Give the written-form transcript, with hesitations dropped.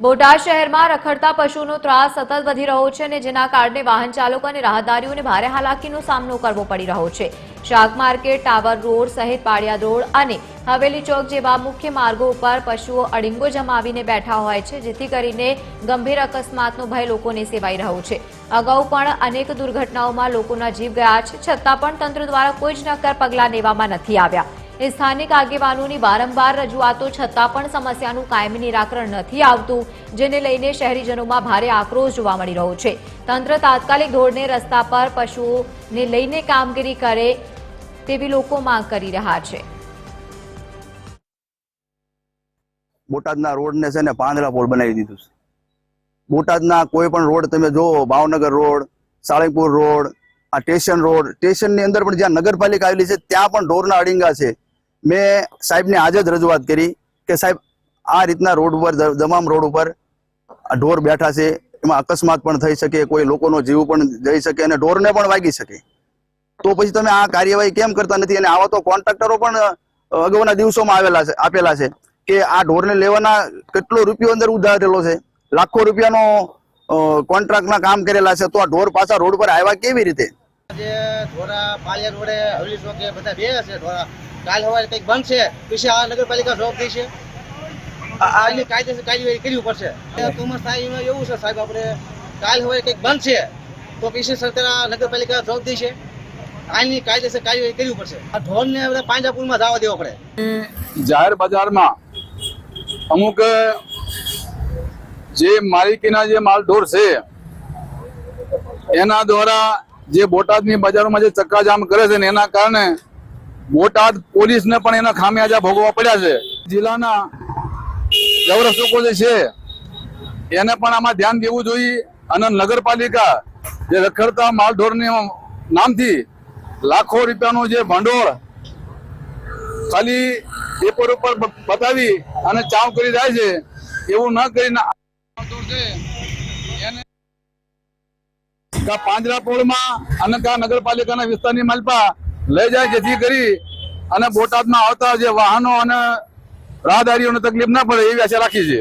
બોટાદ શહેરમાં રખડતા પશુનો ત્રાસ સતત વધી રહ્યો છે અને જેના કારણે વાહન ચાલકો અને રાહદારીઓને ભારે હાલાકીનો સામનો કરવો પડી રહ્યો છે। શાક માર્કેટ, ટાવર રોડ સહિત પાળિયાદ રોડ અને હવેલી ચોક જેવા મુખ્ય માર્ગો ઉપર પશુઓ અડીંગો જમાવીને બેઠા હોય છે, જેથી કરીને ગંભીર અકસ્માતનો ભય લોકોને સેવાઈ રહ્યો છે। અગાઉ પણ અનેક દુર્ઘટનાઓમાં લોકોના જીવ ગયા છે, છતાં પણ તંત્ર દ્વારા કોઈ જ નક્કર પગલાં લેવામાં નથી આવ્યા। સ્થાનિક આગેવાનોની વારંવાર રજૂઆતો છતાં પણ સમસ્યાનું કાયમી નિરાકરણ નથી આવતું, જેને લઈને શહેરીજનોમાં ભારે આક્રોશ જોવા મળી રહ્યો છે। તંત્ર તાત્કાલિક ધોરણે રસ્તા પર પશુઓને લઈને કામગીરી કરે તેવી લોકો માંગ કરી રહ્યા છે। બોટાદના રોડને છે ને પાંદડા પોળ બનાવી દીધું છે। બોટાદના કોઈ પણ રોડ તમે જોવો, ભાવનગર રોડ, સાળંગપુર રોડ, આ સ્ટેશન રોડ, સ્ટેશનની અંદર પણ જ્યાં નગરપાલિકા આવેલી છે ત્યાં પણ ઢોરના અડીંગા છે। મેં સાહેબને આજે જ રજૂઆત કરી કે સાહેબ આ રીતના રોડ ઉપર, તમામ રોડ ઉપર ઢોર બેઠા છે, એમાં અકસ્માત પણ થઈ શકે, કોઈ લોકોનો જીવ પણ જઈ શકે અને ઢોરને પણ વાગી શકે, તો પછી તમે આ કાર્યવાહી કેમ કરતા નથી? અને આવા તો કોન્ટ્રાક્ટરો પણ અગાઉના દિવસોમાં આપેલા છે કે આ ઢોરને લેવાના કેટલો રૂપિયો અંદર ઉધારેલો છે, લાખો રૂપિયાનો કોન્ટ્રાક્ટના કામ કરેલા છે, તો આ ઢોર પાછા રોડ પર આવ્યા કેવી રીતે? ઢોરા પાળિયાદ રોડે, હવેલી ચોકે બધા બે છે ઢોરા। કાલ સવારે કંઈક બંધ છે, પછી આ નગરપાલિકા જવાબ દે છે, આની કાયદેસર કાર્યવાહી કરવી પડશે। કોમર્સ થાય એવું છે સાહેબ, આપણે કાલ સવારે કંઈક બંધ છે તો પછી સરકાર નગરપાલિકા જવાબ દે છે, આની કાયદેસર કાર્યવાહી કરવી પડશે। આ ઢોરને બધા પાંજરાપુરમાં જવા દેવો પડે। જાહેર બજારમાં અમુક જે માલિકીના જે માલ ઢોર છે એના દ્વારા જે બોટાદની બજારોમાં જે ચક્કાજામ કરે છે ને એના કારણે બોટાદ પોલીસને પણ એના ખામિયાજા ભોગવવા પડ્યા છે। જિલ્લાના ગૌરક્ષકો જે છે એને પણ આમાં ધ્યાન દેવું જોઈએ અને નગરપાલિકા જે રખડતા માલઢોરની નામથી લાખો રૂપિયાનું જે ભંડોળ ખાલી પેપર ઉપર બતાવી અને ચાવ કરી જાય છે, એવું ન કરીને પાંજરાપોળમાં અને નગરપાલિકાના વિસ્તારની માલપા લઈ જાય, જેથી કરી અને બોટાદમાં આવતા જે વાહનો અને રાહદારીઓને તકલીફ ના પડે એવી આશા રાખી છે।